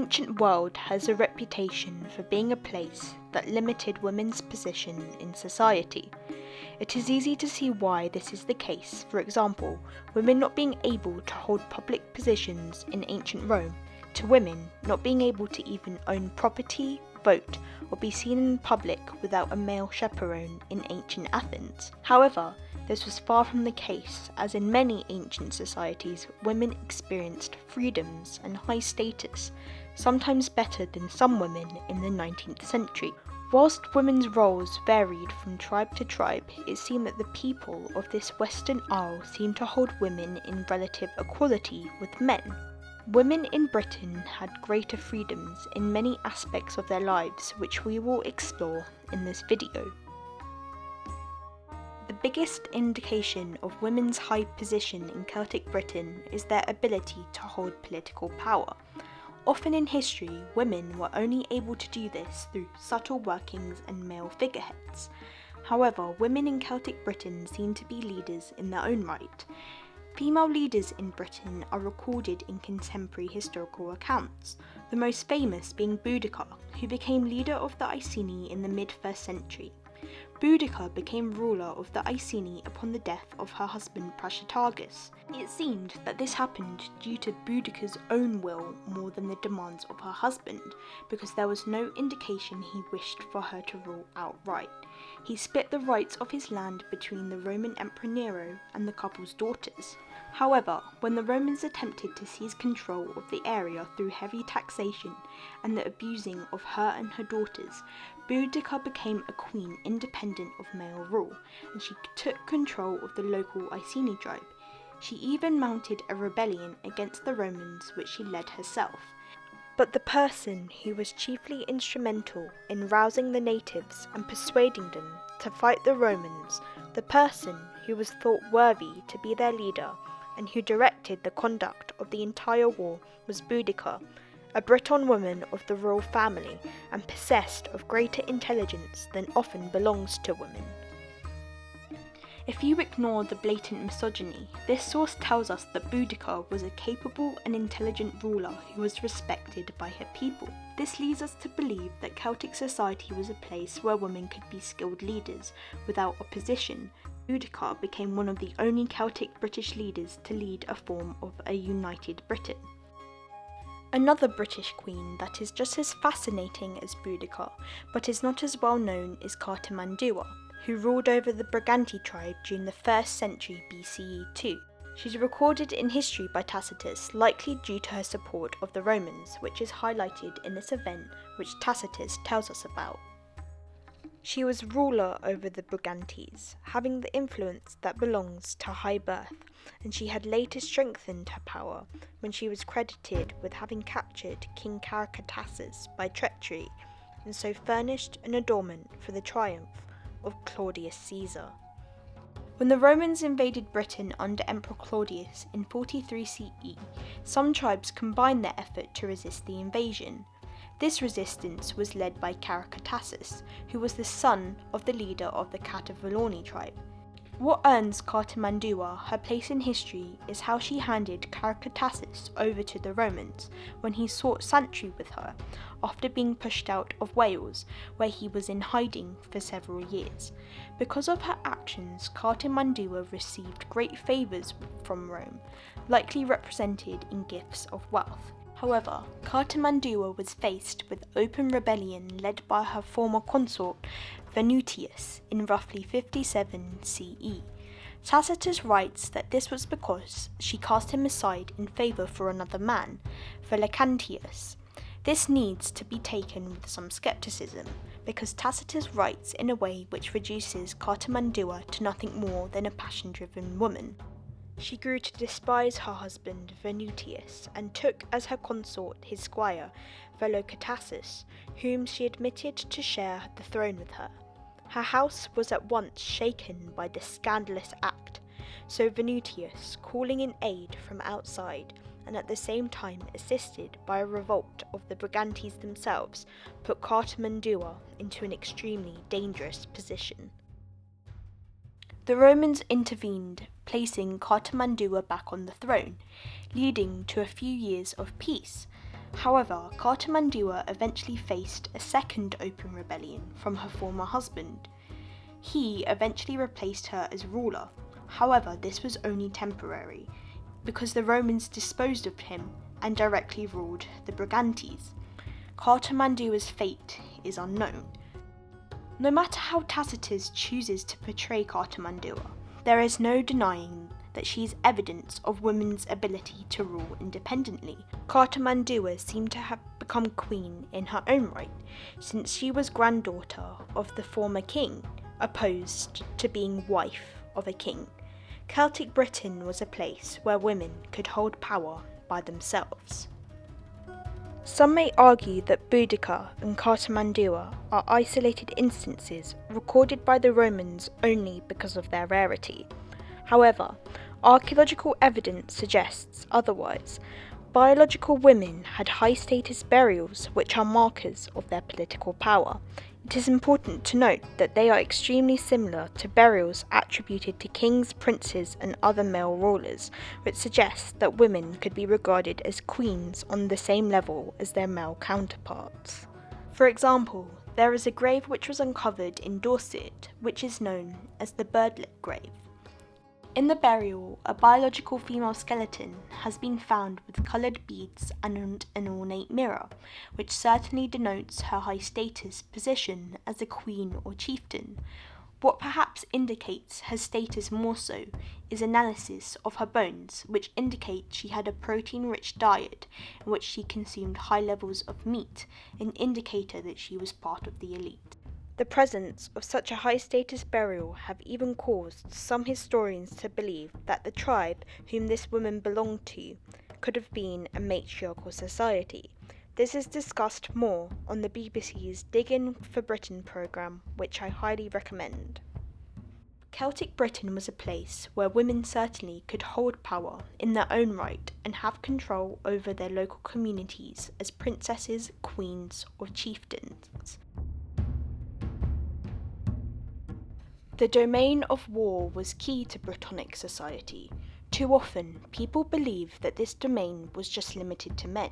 ancient world has a reputation for being a place that limited women's position in society. It is easy to see why this is the case. For example, women not being able to hold public positions in ancient Rome, to women not being able to even own property, vote, or be seen in public without a male chaperone in ancient Athens. However, this was far from the case, as in many ancient societies, women experienced freedoms and high status, sometimes better than some women in the 19th century. Whilst women's roles varied from tribe to tribe, it seemed that the people of this Western Isle seemed to hold women in relative equality with men. Women in Britain had greater freedoms in many aspects of their lives, which we will explore in this video. The biggest indication of women's high position in Celtic Britain is their ability to hold political power. Often in history, women were only able to do this through subtle workings and male figureheads. However, women in Celtic Britain seem to be leaders in their own right. Female leaders in Britain are recorded in contemporary historical accounts, the most famous being Boudicca, who became leader of the Iceni in the mid-1st century. Boudicca became ruler of the Iceni upon the death of her husband Prasutagus. It seemed that this happened due to Boudicca's own will more than the demands of her husband, because there was no indication he wished for her to rule outright. He split the rights of his land between the Roman Emperor Nero and the couple's daughters. However, when the Romans attempted to seize control of the area through heavy taxation and the abusing of her and her daughters, Boudicca became a queen independent of male rule, and she took control of the local Iceni tribe. She even mounted a rebellion against the Romans, which she led herself. But the person who was chiefly instrumental in rousing the natives and persuading them to fight the Romans, the person who was thought worthy to be their leader, and who directed the conduct of the entire war, was Boudicca, a Breton woman of the royal family and possessed of greater intelligence than often belongs to women. If you ignore the blatant misogyny, this source tells us that Boudicca was a capable and intelligent ruler who was respected by her people. This leads us to believe that Celtic society was a place where women could be skilled leaders without opposition. Boudicca became one of the only Celtic British leaders to lead a form of a united Britain. Another British queen that is just as fascinating as Boudicca, but is not as well known, is Cartimandua, who ruled over the Briganti tribe during the 1st century BCE too. She's recorded in history by Tacitus, likely due to her support of the Romans, which is highlighted in this event which Tacitus tells us about. She was ruler over the Brigantes, having the influence that belongs to high birth, and she had later strengthened her power when she was credited with having captured King Cassius by treachery, and so furnished an adornment for the triumph of Claudius Caesar. When the Romans invaded Britain under Emperor Claudius in 43 CE, some tribes combined their effort to resist the invasion. This resistance was led by Cassius, who was the son of the leader of the Cativaloni tribe. What earns Cartimandua her place in history is how she handed Cassius over to the Romans when he sought sanctuary with her, after being pushed out of Wales, where he was in hiding for several years. Because of her actions, Cartimandua received great favours from Rome, likely represented in gifts of wealth. However, Cartimandua was faced with open rebellion led by her former consort Venutius in roughly 57 CE. Tacitus writes that this was because she cast him aside in favour for another man, Velicantius. This needs to be taken with some skepticism, because Tacitus writes in a way which reduces Cartimandua to nothing more than a passion-driven woman. She grew to despise her husband Venutius, and took as her consort his squire Velicantius, whom she admitted to share the throne with her. Her house was at once shaken by this scandalous act, so Venutius, calling in aid from outside, and at the same time assisted by a revolt of the Brigantes themselves, put Cartimandua into an extremely dangerous position. The Romans intervened, placing Cartimandua back on the throne, leading to a few years of peace. However, Cartimandua eventually faced a second open rebellion from her former husband. He eventually replaced her as ruler. However, this was only temporary, because the Romans disposed of him and directly ruled the Brigantes. Cartimandua's fate is unknown. No matter how Tacitus chooses to portray Cartimandua, there is no denying that she is evidence of women's ability to rule independently. Cartimandua seemed to have become queen in her own right, since she was granddaughter of the former king, opposed to being wife of a king. Celtic Britain was a place where women could hold power by themselves. Some may argue that Boudicca and Cartimandua are isolated instances recorded by the Romans only because of their rarity. However, archaeological evidence suggests otherwise. Biological women had high-status burials which are markers of their political power. It is important to note that they are extremely similar to burials attributed to kings, princes, and other male rulers, which suggests that women could be regarded as queens on the same level as their male counterparts. For example, there is a grave which was uncovered in Dorset, which is known as the Birdlet grave. In the burial, a biological female skeleton has been found with coloured beads and an ornate mirror, which certainly denotes her high status position as a queen or chieftain. What perhaps indicates her status more so is analysis of her bones, which indicate she had a protein-rich diet in which she consumed high levels of meat, an indicator that she was part of the elite. The presence of such a high-status burial have even caused some historians to believe that the tribe whom this woman belonged to could have been a matriarchal society. This is discussed more on the BBC's Digging for Britain programme, which I highly recommend. Celtic Britain was a place where women certainly could hold power in their own right and have control over their local communities as princesses, queens, or chieftains. The domain of war was key to Britannic society. Too often, people believe that this domain was just limited to men.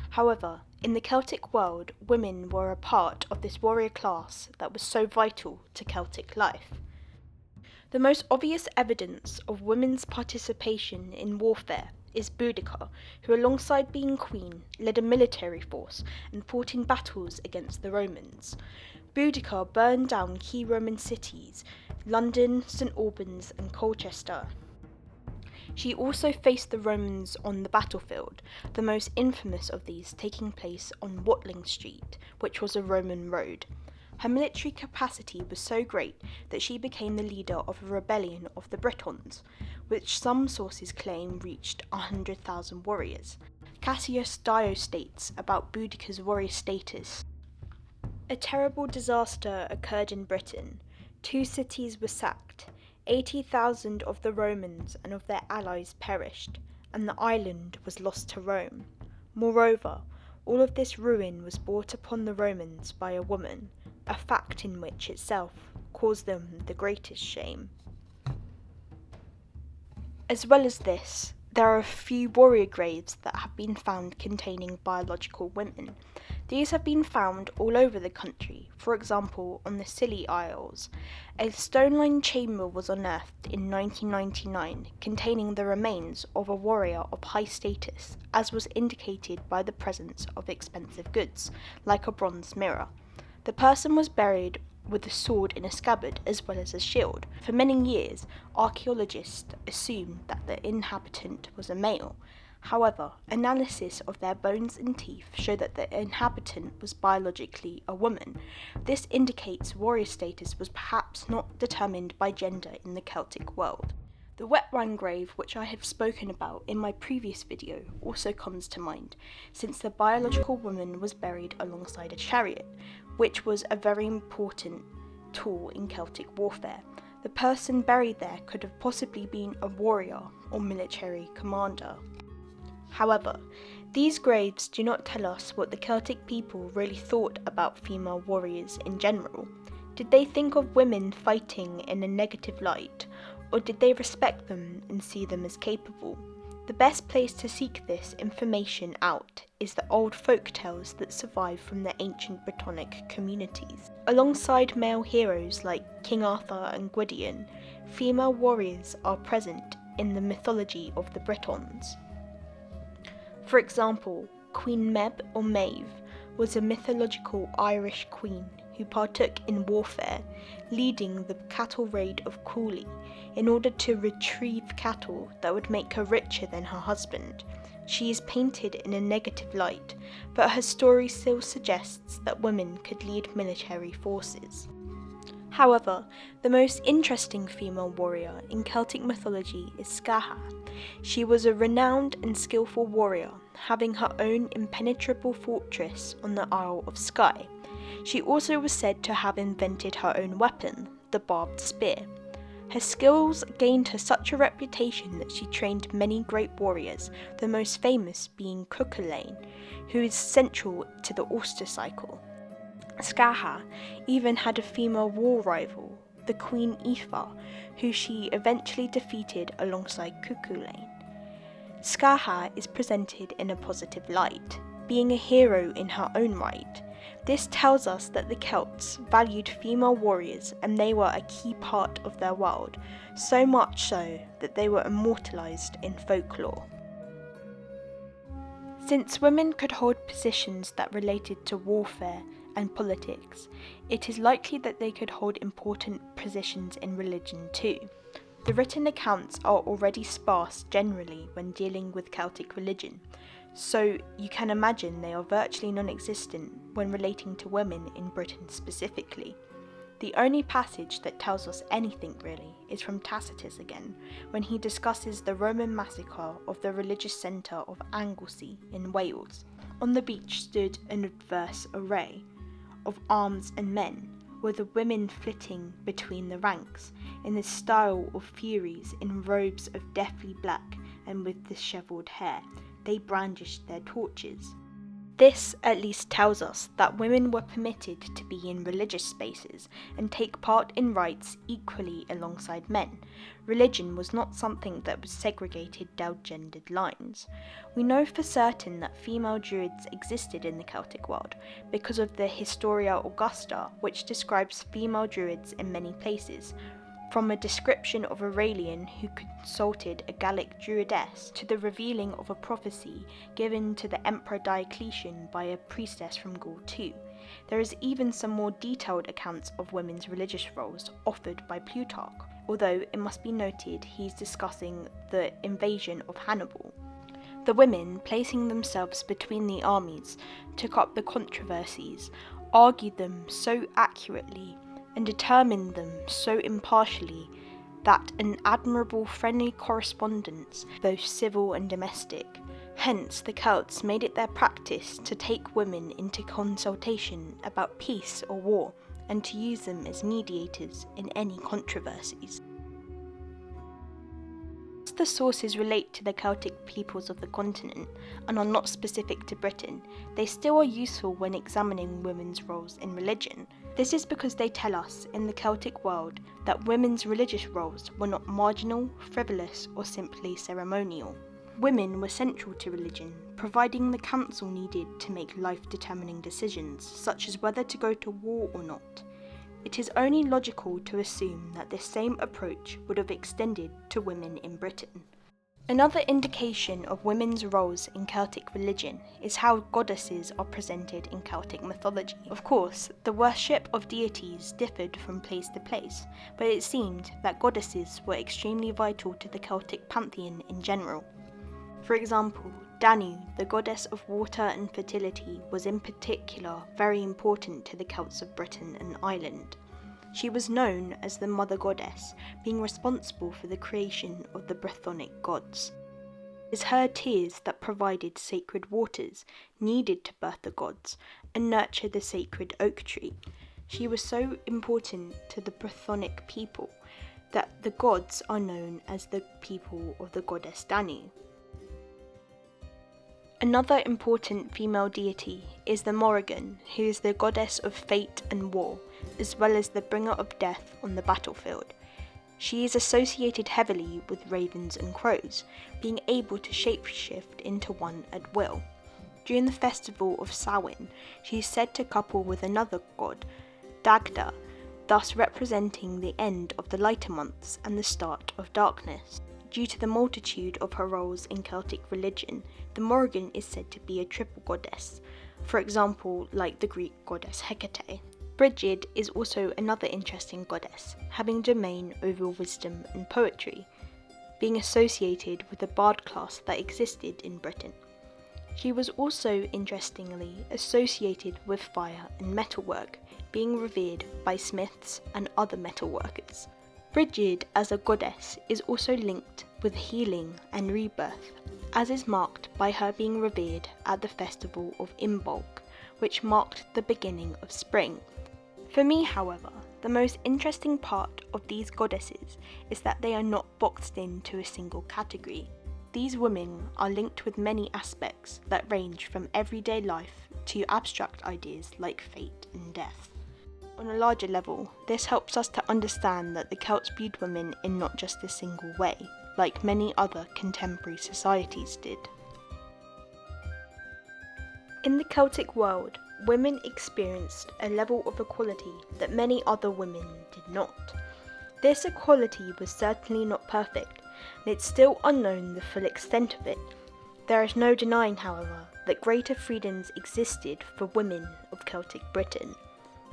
However, in the Celtic world, women were a part of this warrior class that was so vital to Celtic life. The most obvious evidence of women's participation in warfare is Boudicca, who alongside being queen, led a military force and fought in battles against the Romans. Boudicca burned down key Roman cities, London, St Albans and Colchester. She also faced the Romans on the battlefield, the most infamous of these taking place on Watling Street, which was a Roman road. Her military capacity was so great that she became the leader of a rebellion of the Britons, which some sources claim reached 100,000 warriors. Cassius Dio states about Boudicca's warrior status: "A terrible disaster occurred in Britain. 2 cities were sacked, 80,000 of the Romans and of their allies perished, and the island was lost to Rome. Moreover, all of this ruin was brought upon the Romans by a woman, a fact in which itself caused them the greatest shame." As well as this, there are a few warrior graves that have been found containing biological women. These have been found all over the country, for example on the Scilly Isles. A stone-lined chamber was unearthed in 1999 containing the remains of a warrior of high status, as was indicated by the presence of expensive goods, like a bronze mirror. The person was buried with a sword in a scabbard as well as a shield. For many years, archaeologists assumed that the inhabitant was a male. However, analysis of their bones and teeth show that the inhabitant was biologically a woman. This indicates warrior status was perhaps not determined by gender in the Celtic world. The Wetwan grave, which I have spoken about in my previous video, also comes to mind, since the biological woman was buried alongside a chariot, which was a very important tool in Celtic warfare. The person buried there could have possibly been a warrior or military commander. However, these graves do not tell us what the Celtic people really thought about female warriors in general. Did they think of women fighting in a negative light, or did they respect them and see them as capable? The The best place to seek this information out is the old folk tales that survive from the ancient Britannic communities. Alongside male heroes like King Arthur and Gwydion, female warriors are present in the mythology of the Britons. For example, Queen Meb or Maeve was a mythological Irish queen who partook in warfare, leading the cattle raid of Cooley in order to retrieve cattle that would make her richer than her husband. She is painted in a negative light, but her story still suggests that women could lead military forces. However, the most interesting female warrior in Celtic mythology is Scáthach. She was a renowned and skillful warrior, having her own impenetrable fortress on the Isle of Skye. She also was said to have invented her own weapon, the barbed spear. Her skills gained her such a reputation that she trained many great warriors, the most famous being Cuchulainn, who is central to the Ulster cycle. Scáthach even had a female war rival, the Queen Aoife, who she eventually defeated alongside Cuchulainn. Scáthach is presented in a positive light, being a hero in her own right. This tells us that the Celts valued female warriors and they were a key part of their world, so much so that they were immortalised in folklore. Since women could hold positions that related to warfare and politics, it is likely that they could hold important positions in religion too. The written accounts are already sparse generally when dealing with Celtic religion, so you can imagine they are virtually non-existent when relating to women in Britain specifically. The only passage that tells us anything really is from Tacitus again, when he discusses the Roman massacre of the religious centre of Anglesey in Wales. On the beach stood an adverse array of arms and men, with the women flitting between the ranks, in the style of furies in robes of deathly black and with dishevelled hair. They brandished their torches. This at least tells us that women were permitted to be in religious spaces and take part in rites equally alongside men. Religion was not something that was segregated down gendered lines. We know for certain that female Druids existed in the Celtic world because of the Historia Augusta, which describes female Druids in many places, from a description of Aurelian who consulted a Gallic Druidess to the revealing of a prophecy given to the Emperor Diocletian by a priestess from Gaul too. There is even some more detailed accounts of women's religious roles offered by Plutarch, although it must be noted he's discussing the invasion of Hannibal. The women, placing themselves between the armies, took up the controversies, argued them so accurately, and determined them so impartially that an admirable friendly correspondence, both civil and domestic. Hence the Celts made it their practice to take women into consultation about peace or war, and to use them as mediators in any controversies. As the sources relate to the Celtic peoples of the continent and are not specific to Britain, they still are useful when examining women's roles in religion. This is because they tell us, in the Celtic world, that women's religious roles were not marginal, frivolous, or simply ceremonial. Women were central to religion, providing the counsel needed to make life-determining decisions, such as whether to go to war or not. It is only logical to assume that this same approach would have extended to women in Britain. Another indication of women's roles in Celtic religion is how goddesses are presented in Celtic mythology. Of course, the worship of deities differed from place to place, but it seemed that goddesses were extremely vital to the Celtic pantheon in general. For example, Danu, the goddess of water and fertility, was in particular very important to the Celts of Britain and Ireland. She was known as the Mother Goddess, being responsible for the creation of the Brythonic gods. It is her tears that provided sacred waters needed to birth the gods and nurture the sacred oak tree. She was so important to the Brythonic people that the gods are known as the people of the goddess Danu. Another important female deity is the Morrigan, who is the goddess of fate and war, as well as the bringer of death on the battlefield. She is associated heavily with ravens and crows, being able to shapeshift into one at will. During the festival of Samhain, she is said to couple with another god, Dagda, thus representing the end of the lighter months and the start of darkness. Due to the multitude of her roles in Celtic religion, the Morrigan is said to be a triple goddess, for example, like the Greek goddess Hecate. Brigid is also another interesting goddess, having domain over wisdom and poetry, being associated with the bard class that existed in Britain. She was also, interestingly, associated with fire and metalwork, being revered by smiths and other metalworkers. Brigid as a goddess is also linked with healing and rebirth, as is marked by her being revered at the festival of Imbolc, which marked the beginning of spring. For me, however, the most interesting part of these goddesses is that they are not boxed into a single category. These women are linked with many aspects that range from everyday life to abstract ideas like fate and death. On a larger level, this helps us to understand that the Celts viewed women in not just a single way, like many other contemporary societies did. In the Celtic world, women experienced a level of equality that many other women did not. This equality was certainly not perfect, and it's still unknown the full extent of it. There is no denying, however, that greater freedoms existed for women of Celtic Britain.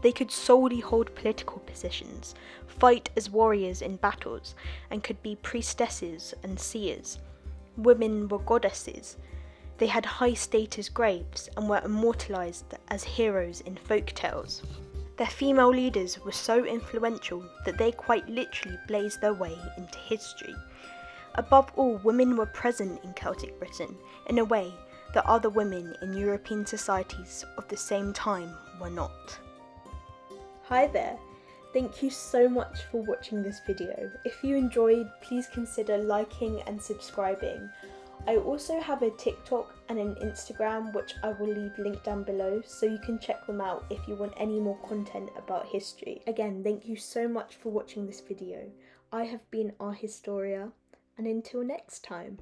They could solely hold political positions, fight as warriors in battles, and could be priestesses and seers. Women were goddesses. They had high-status graves and were immortalised as heroes in folk tales. Their female leaders were so influential that they quite literally blazed their way into history. Above all, women were present in Celtic Britain in a way that other women in European societies of the same time were not. Hi there! Thank you so much for watching this video. If you enjoyed, please consider liking and subscribing. I also have a TikTok and an Instagram which I will leave linked down below, so you can check them out if you want any more content about history. Again, thank you so much for watching this video. I have been Our Historia, and until next time.